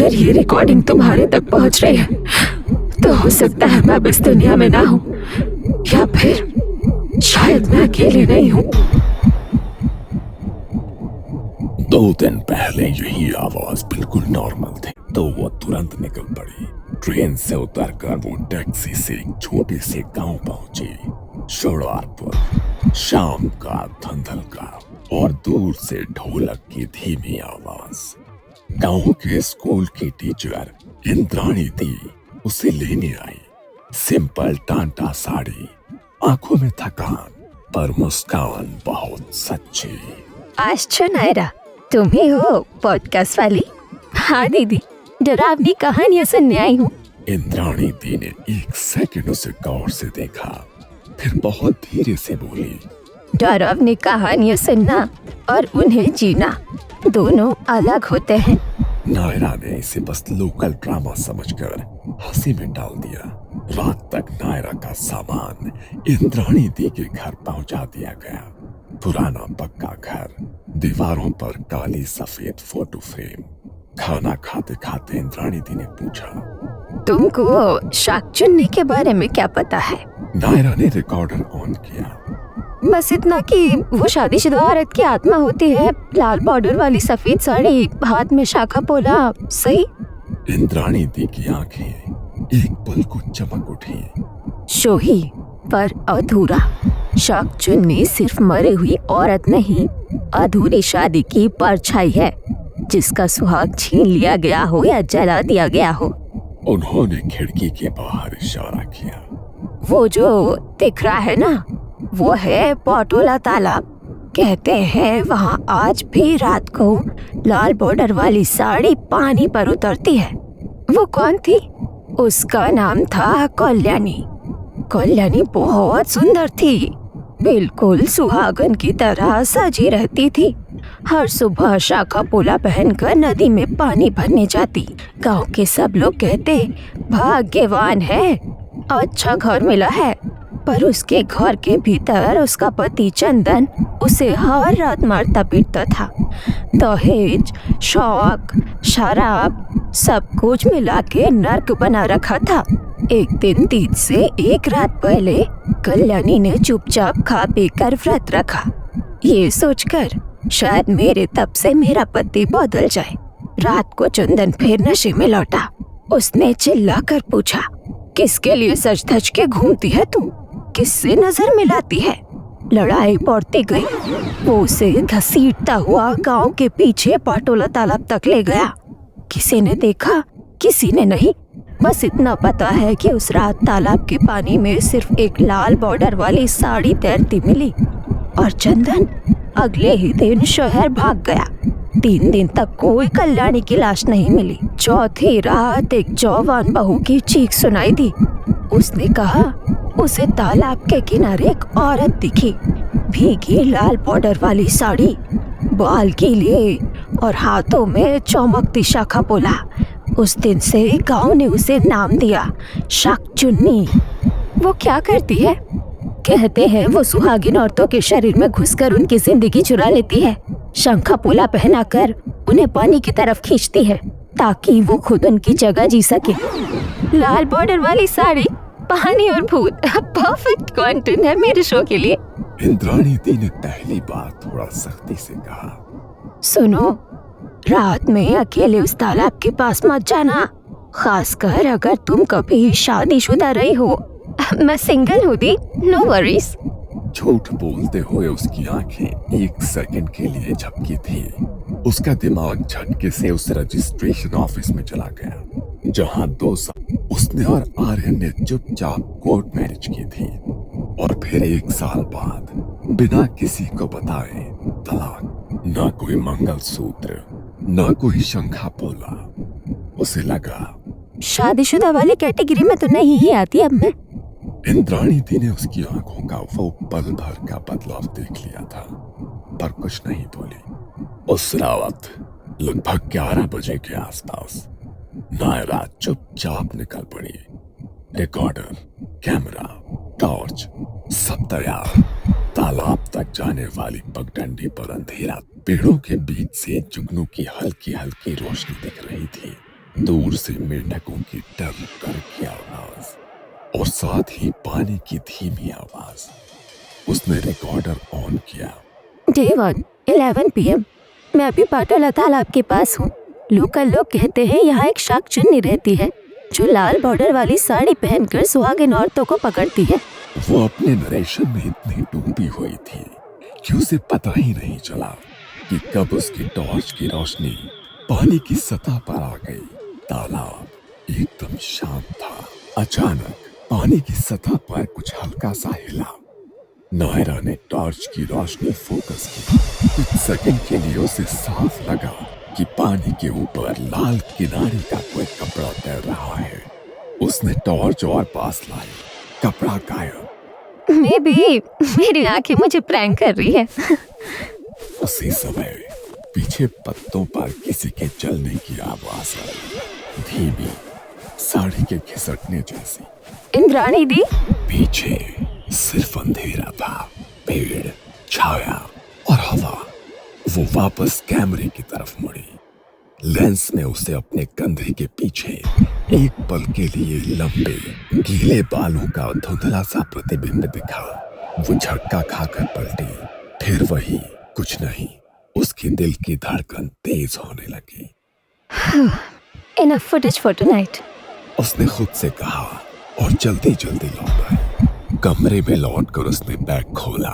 अगर ये रिकॉर्डिंग तुम्हारे तक पहुंच रही है तो हो सकता है मैं अब इस दुनिया में ना हूं, या फिर शायद मैं अकेली नहीं हूं। 2 दिन पहले यही आवाज बिल्कुल नॉर्मल थी, तो वो तुरंत निकल पड़ी। ट्रेन से उतरकर वो टैक्सी से एक छोटे से गांव पहुंची। शुरुआतपुर। शाम का धुंधलका और दूर से ढोलक की धीमी आवाज। गांव के स्कूल की टीचर इंद्राणी दी उसे लेने आई। सिंपल टांटा साड़ी, आंखों में थकान पर मुस्कान बहुत सच्ची। अच्छा नायरा, तुम ही हो पॉडकास्ट वाली? हाँ दीदी, डरावनी कहानियां सुनने आई हूँ। इंद्राणी दी ने 1 सेकंड उसे गौर से देखा, फिर बहुत धीरे से बोली, डरावनी कहानियां सुनना और उन्हें जीना दोनों अलग होते हैं। नायरा ने इसे बस लोकल ड्रामा समझकर हंसी में डाल दिया। रात तक नायरा का सामान इंद्राणी दी के घर पहुंचा दिया गया। पुराना पक्का घर, दीवारों पर काली सफेद फोटो फ्रेम। खाना खाते खाते इंद्राणी दी ने पूछा, तुमको शाक चुन्नी के बारे में क्या पता है? नायरा ने रिकॉर्डर ऑन किया। बस इतना कि वो शादीशुदा औरत की आत्मा होती है, लाल बॉर्डर वाली सफेद साड़ी, हाथ में शाखा पोला, सही? इंद्राणी दी की आंखें एक पल को चमक उठी। शोही पर अधूरा। शाक चुन्नी सिर्फ मरी हुई औरत नहीं, अधूरी शादी की परछाई है, जिसका सुहाग छीन लिया गया हो या जला दिया गया हो। उन्होंने खिड़की के बाहर इशारा किया। वो जो दिख रहा है ना, वो है पटोला तालाब। कहते हैं वहाँ आज भी रात को लाल बॉर्डर वाली साड़ी पानी पर उतरती है। वो कौन थी? उसका नाम था कल्याणी। कल्याणी बहुत सुंदर थी, बिल्कुल सुहागन की तरह सजी रहती थी। हर सुबह शाखा पोला पहनकर नदी में पानी भरने जाती। गांव के सब लोग कहते भाग्यवान है, अच्छा घर मिला है। पर उसके घर के भीतर उसका पति चंदन उसे हर रात मारता पीटता था। दहेज, शौक, शराब, सब कुछ मिला के नर्क बना रखा था। एक दिन 3 से 1 रात पहले कल्याणी ने चुपचाप खा पी कर व्रत रखा, ये सोचकर शायद मेरे तप से मेरा पति बदल जाए। रात को चंदन फिर नशे में लौटा। उसने चिल्ला कर पूछा, किसके लिए सज धज के घूमती है तू? किससे नजर मिलाती है? लड़ाई बढ़ती गई। वो उसे घसीटता हुआ गांव के पीछे पाटोला तालाब तक ले गया। किसी ने देखा? किसी ने नहीं। बस इतना पता है कि उस रात तालाब के पानी में सिर्फ एक लाल बॉर्डर वाली साड़ी तैरती मिली और चंदन अगले ही दिन शहर भाग गया। 3 दिन तक कोई कल्याणी की लाश नहीं मिली। चौथी रात एक जवान बहू की चीख सुनाई दी। उसने कहा उसे तालाब के किनारे एक औरत दिखी, भीगी लाल बॉर्डर वाली साड़ी, बाल गीले और हाथों में चमकती शाखा पोला। उस दिन से गांव ने उसे नाम दिया शाक चुन्नी। वो क्या करती है? कहते हैं वो सुहागिन औरतों के शरीर में घुसकर उनकी जिंदगी चुरा लेती है। शंखा पोला पहनाकर उन्हें पानी की तरफ खींचती है ताकि वो खुद उनकी जगह जी सके। लाल बॉर्डर वाली साड़ी, पानी और भूत, परफेक्ट कंटेंट है मेरे शो के लिए। इंद्राणी दी ने पहली बार थोड़ा सख्ती से कहा, सुनो, रात में अकेले उस तालाब के पास मत जाना, खासकर अगर तुम कभी शादीशुदा रही हो। मैं सिंगल हूँ दी, नो वरीज। झूठ बोलते हुए उसकी आंखें 1 सेकंड के लिए झपकी थी। उसका दिमाग झटके से उस रजिस्ट्रेशन ऑफिस में चला गया, जहां 2 साल उसने और आर्यन ने चुपचाप कोर्ट मैरिज की थी। और फिर 1 साल बाद बिना किसी को बताए तलाक। ना कोई मंगलसूत्र, ना कोई शंखा पोला। उसे लगा शादीशुदा वाली कैटेगरी में तो नहीं ही आती अब मैं। इंद्राणी दी ने उसकी आंखों का वो पल भर का बदलाव देख लिया था, पर कुछ नहीं बोली। उस रात लगभग 11 बजे के आसपास नायरा चुपचाप निकल पड़ी। रिकॉर्डर, कैमरा, टॉर्च सब तैयार। तालाब तक जाने वाली पगडंडी पर अंधेरा। पेड़ों के बीच से जुगनू की हल्की हल्की रोशनी दिख रही थी। दूर से मेंढकों की डर की आवाज और साथ ही पानी की धीमी आवाज। उसने रिकॉर्डर ऑन किया। Day 1 11 PM। मैं अभी पाटोला तालाब के पास हूँ। लोकल लोग कहते हैं यहाँ एक शाकचुन्नी रहती है जो लाल बॉर्डर वाली साड़ी पहनकर सुहागिन औरतों को पकड़ती है। वो अपने नरेशन में इतनी डूबी हुई थी कि उसे पता ही नहीं चला कि कब उसकी टॉर्च की रोशनी पानी की सतह पर आ गई। तालाब एकदम शांत था। अचानक पानी की सतह पर कुछ हल्का सा हिला। नायरा ने टॉर्च की रोशनी फोकस की। कुछ सेकंड के लिए उसे साफ लगा कि पानी के ऊपर लाल किनारे का कोई कपड़ा तैर रहा है। उसने टॉर्च और पास लाई। कपड़ा गायब। मैं भी, मेरी आंखें मुझे प्रैंक कर रही है। उसी समय पीछे पत्तों पर किसी के चलने की आवाज आई, धीमी, साड़ी के खिसकने जैसी। इंद्राणी दी। पीछे सिर्फ अंधेरा था, पेड़, छाया और हवा। वो वापस कैमरे की तरफ मुड़ी। लेंस में उसे अपने कंधे के पीछे एक पल के लिए लंबे गीले बालों का धुंधला सा प्रतिबिंब दिखा। वो झटका खाकर पलटी। फिर वही, कुछ नहीं। उसके दिल की धड़कन तेज होने लगी। Enough footage for tonight। उसने खुद से कहा और जल्दी जल्दी लौट आई। कमरे में लौटकर उसने बैग खोला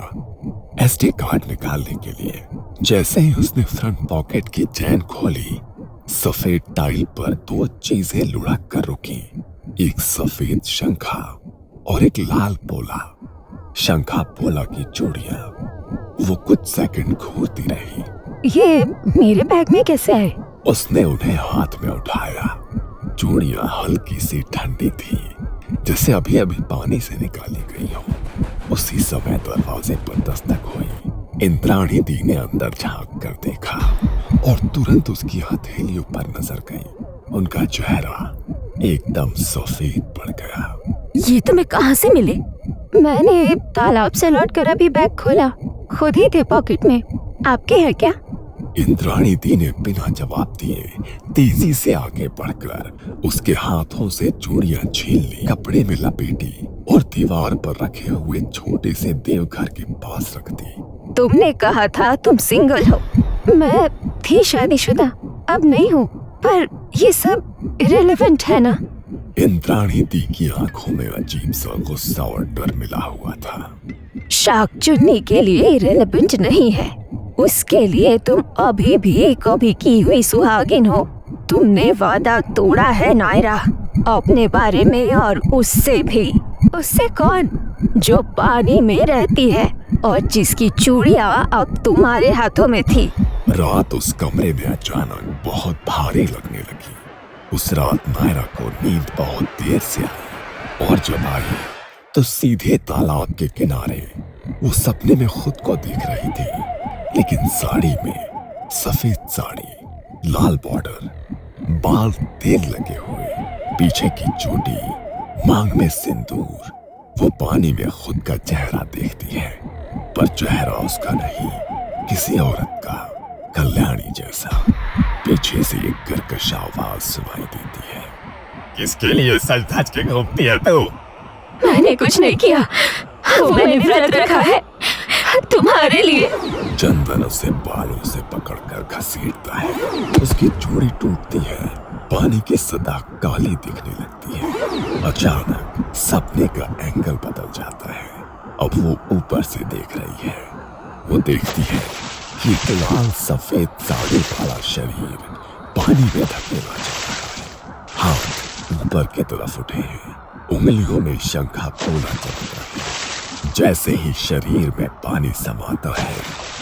SD कार्ड निकालने के लिए। जैसे ही उसने फ्रंट पॉकेट की चैन खोली, सफेद टाइल पर दो चीजें लुढ़क कर रुकी। एक सफेद शंखा और एक लाल पोला। शंखा पोला की चूड़ियां। वो कुछ सेकंड घूरती रही। ये मेरे बैग में कैसे आए? उसने उन्हें हाथ में उठाया। चूड़ियां हल्की सी ठंडी थी, जैसे अभी अभी पानी से निकाली गई हो। उसी समय दरवाजे पर दस्तक हुई। इंद्राणी दी ने अंदर झांक कर देखा और तुरंत उसकी हथेली ऊपर नजर गई। उनका चेहरा एकदम सफेद पड़ गया। ये तुम्हें कहाँ से मिले? मैंने तालाब से लौटकर अभी बैग खोला, खुद ही थे पॉकेट में। आपके है क्या? इंद्राणी दी ने बिना जवाब दिए तेजी से आगे बढ़कर उसके हाथों से चूड़ियां छीन ली, कपड़े में लपेटी और दीवार पर रखे हुए छोटे से देवघर के पास रख दी। तुमने कहा था तुम सिंगल हो। मैं थी शादीशुदा, अब नहीं हूँ। पर ये सब इरेलेवेंट है ना? इंद्राणी दी की आंखों में अजीब सा गुस्सा और डर मिला हुआ था। शाकचुन्नी के लिए इरेलेवेंट नहीं है। उसके लिए तुम अभी भी कभी की हुई सुहागिन हो। तुमने वादा तोड़ा है नायरा, अपने बारे में और उससे भी। उससे कौन? जो पानी में रहती है और जिसकी चूड़ियां अब तुम्हारे हाथों में थी। रात उस कमरे में अचानक बहुत भारी लगने लगी। उस रात नायरा को नींद बहुत देर से आई और जब आई तो सीधे तालाब के किनारे वो सपने में खुद को देख रही थी, लेकिन साड़ी में, सफेद साड़ी, लाल बॉर्डर, बाल तेल लगे हुए, पीछे की चोटी, मांग में सिंदूर। वो पानी में खुद का चेहरा देखती है, पर चेहरा उसका नहीं, किसी औरत का, कल्याणी जैसा। पीछे से एक कर्कश आवाज सुनाई देती है। किसके लिए सज धज के घूमती है तू? मैंने कुछ नहीं किया, वो मैंने व्रत रखा है तुम्हारे लिए। चंदन उसे बालों से पकड़कर घसीटता है। उसकी चूड़ी टूटती है, पानी की सतह काली दिखने लगती है। अचानक सपने का एंगल बदल जाता है। अब वो ऊपर से देख रही है। वो देखती है कि एक लाल सफेद साड़ी वाला शरीर पानी में धकेला जा रहा है। हाथ ऊपर की तरफ उठे हैं, उंगलियों में शंखा पोला चमक रहा है। जैसे ही शरीर में पानी समाता है,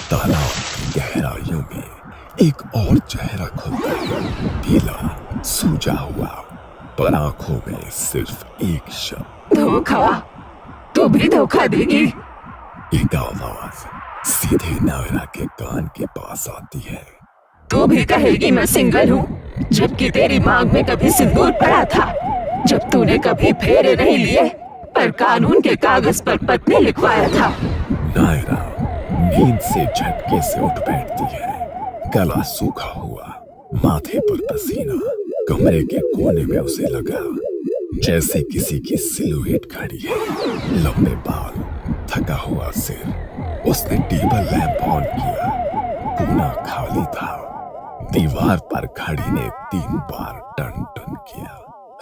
तालाब की गहराइयों में एक और चेहरा खुलता है, पीला, सूजा हुआ, पर आंखों में सिर्फ एक शब्द, धोखा। तू भी धोखा देगी। एक आवाज सीधे नायरा के कान के पास आती है। तू भी कहेगी मैं सिंगल हूँ, जबकि तेरी मांग में कभी सिंदूर पड़ा था, जब तूने कभी फेरे नहीं लिए पर कानून के कागज पर पत्नी लिखवाया था। नायरा नींद से झटके से उठ बैठती है, गला सूखा हुआ, माथे पर पसीना, कमरे के कोने में उसे लगा जैसे किसी की सिलुएट खड़ी है। लंबे बाल, थका हुआ सिर। उसने टेबल लैंप ऑन किया। कोना खाली था। दीवार पर घड़ी ने 3 बार टन टन किया।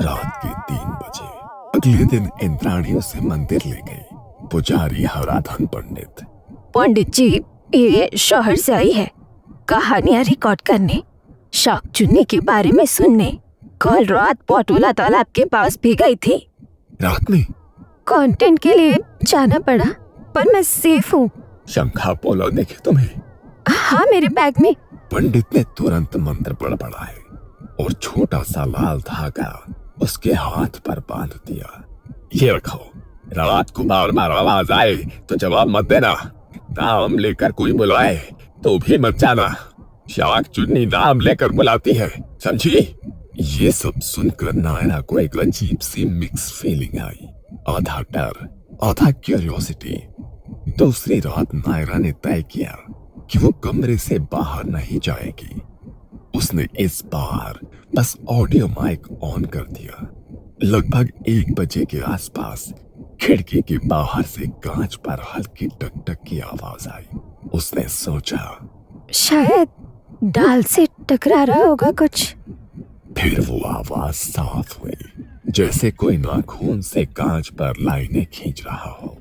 रात के 3 बजे। अगले दिन इंद्राणी उसे मंदिर ले गई। पुजारी हराधन पंडित जी, ये शहर से आई है कहानियां रिकॉर्ड करने, शाक चुन्नी के बारे में सुनने। कल रात पटोला तालाब के पास भी गई थी। रात में कंटेंट के लिए जाना पड़ा, पर मैं सेफ हूँ। शंखा पोलो देखे तुम्हें? हाँ, मेरे बैग में। पंडित ने तुरंत मंत्र बड़बड़ाए और छोटा सा लाल धागा उसके हाथ पर बांध दिया। ये रखो, रात को बार बार आवाज आए तो जवाब मत देना। नाम लेकर कोई बुलाए तो भी मत जाना। शाक चुन्नी नाम लेकर बुलाती है, समझी? ये सब सुनकर नायरा को एक अजीब सी मिक्स फीलिंग आई। आधा डर, आधा क्यूरियोसिटी। दूसरी रात नायरा ने तय किया कि वो कमरे से बाहर नहीं जाएगी। उसने इस बार बस ऑडियो माइक ऑन कर दिया। लगभग 1 बजे के आसपास खिड़की के बाहर से कांच पर हल्की टक-टक की आवाज आई। उसने सोचा शायद डाल से टकरा रहा होगा कुछ। फिर वो आवाज साफ हुई, जैसे कोई नाखून से कांच पर लाइनें खींच रहा हो।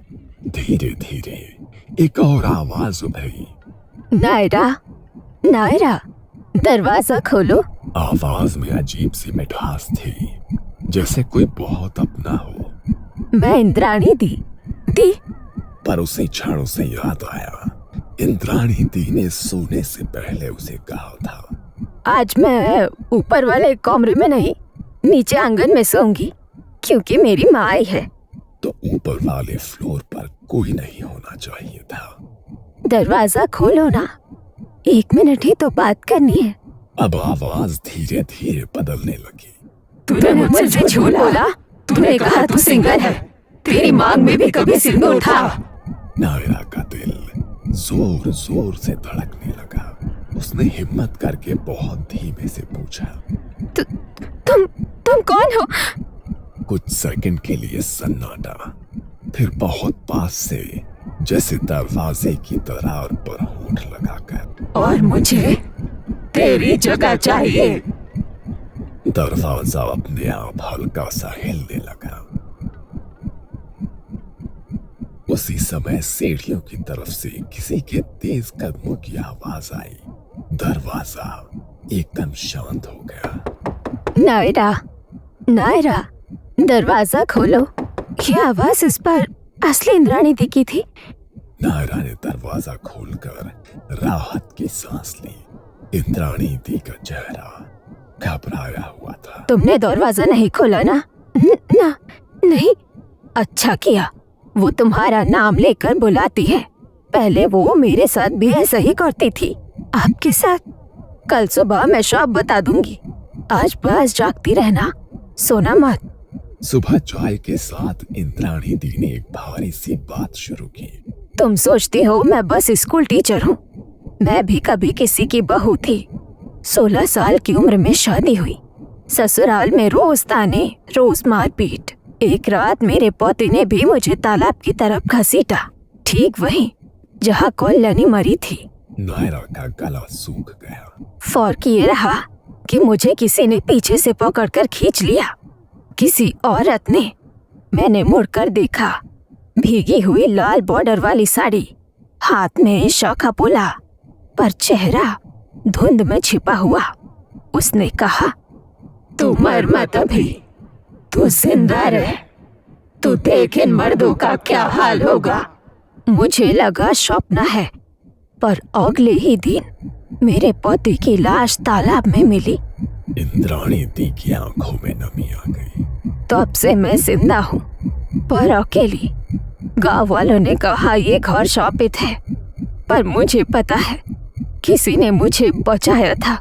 धीरे धीरे एक और आवाज उभरी। नायरा, नायरा, दरवाजा खोलो। आवाज में अजीब सी मिठास थी, जैसे कोई बहुत अपना हो। मैं इंद्राणी दी। पर उसे क्षण से याद आया, इंद्राणी दी ने सोने से पहले उसे कहा था, आज मैं ऊपर वाले कमरे में नहीं, नीचे आंगन में सोऊंगी, क्योंकि मेरी माँ आई है। तो ऊपर वाले फ्लोर पर कोई नहीं होना चाहिए था। दरवाजा खोलो ना, 1 मिनट ही तो बात करनी है। अब आवाज धीरे धीरे बदलने लगी। तूने मुझसे झूठ बोला। तूने कहा तू सिंगल है। तेरी मांग में भी कभी सिंदूर था। नायरा का दिल जोर जोर से धड़कने लगा। उसने हिम्मत करके बहुत धीमे से पूछा, तुम कौन हो? कुछ सेकंड के लिए सन्नाटा, फिर बहुत पास से, जैसे दरवाजे की दरार पर होंठ लगाकर, और मुझे तेरी जगह चाहिए। दरवाजा अपने आप हल्का सा हिलने लगा। उसी समय सीढ़ियों की तरफ से किसी के तेज कदमों की आवाज आई। दरवाजा एकदम शांत हो गया। नायरा, नायरा, दरवाजा खोलो। ये आवाज इस पर असली इंद्राणी दी की थी। नायरा ने दरवाजा खोलकर राहत की सांस ली। इंद्राणी दी का चेहरा घबराया हुआ था। तुमने दरवाजा नहीं खोला ना? ना, नहीं। अच्छा किया, वो तुम्हारा नाम लेकर बुलाती है। पहले वो मेरे साथ भी ऐसा ही करती थी। आपके साथ कल सुबह मैं सब बता दूंगी। आज बस जागती रहना, सोना मत। सुबह चाय के साथ इंद्राणी दी ने एक भारी सी बात शुरू की। तुम सोचती हो मैं बस स्कूल टीचर हूँ? मैं भी कभी किसी की बहू थी। 16 साल की उम्र में शादी हुई। ससुराल में रोज ताने, रोज मारपीट। एक रात मेरे पति ने भी मुझे तालाब की तरफ घसीटा, ठीक वहीं जहाँ कल्याणी मरी थी। नायरा का गला सूख गया। फर्क ये रहा कि मुझे किसी ने पीछे से पकड़कर खींच लिया, किसी औरत ने। मैंने मुड़कर देखा, भीगी हुई लाल बॉर्डर वाली साड़ी, हाथ में शौखा पोला, पर चेहरा धुंध में छिपा हुआ। उसने कहा, तू मर मत अभी, तू जिंदा रह, तू देख इन मर्दों का क्या हाल होगा। मुझे लगा स्वप्न है, पर अगले ही दिन मेरे पति की लाश तालाब में मिली। इंद्राणी दी की आंखों में नमी आ गई। तब से मैं जिंदा हूँ, पर अकेली। गांव वालों ने कहा ये घर शापित है, पर मुझे पता है किसी ने मुझे बचाया था।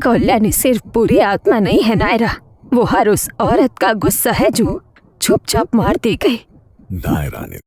कल्याणी सिर्फ बुरी आत्मा नहीं है नायरा, वो हर उस औरत का गुस्सा है जो चुपचाप मारती गई। नायरा ने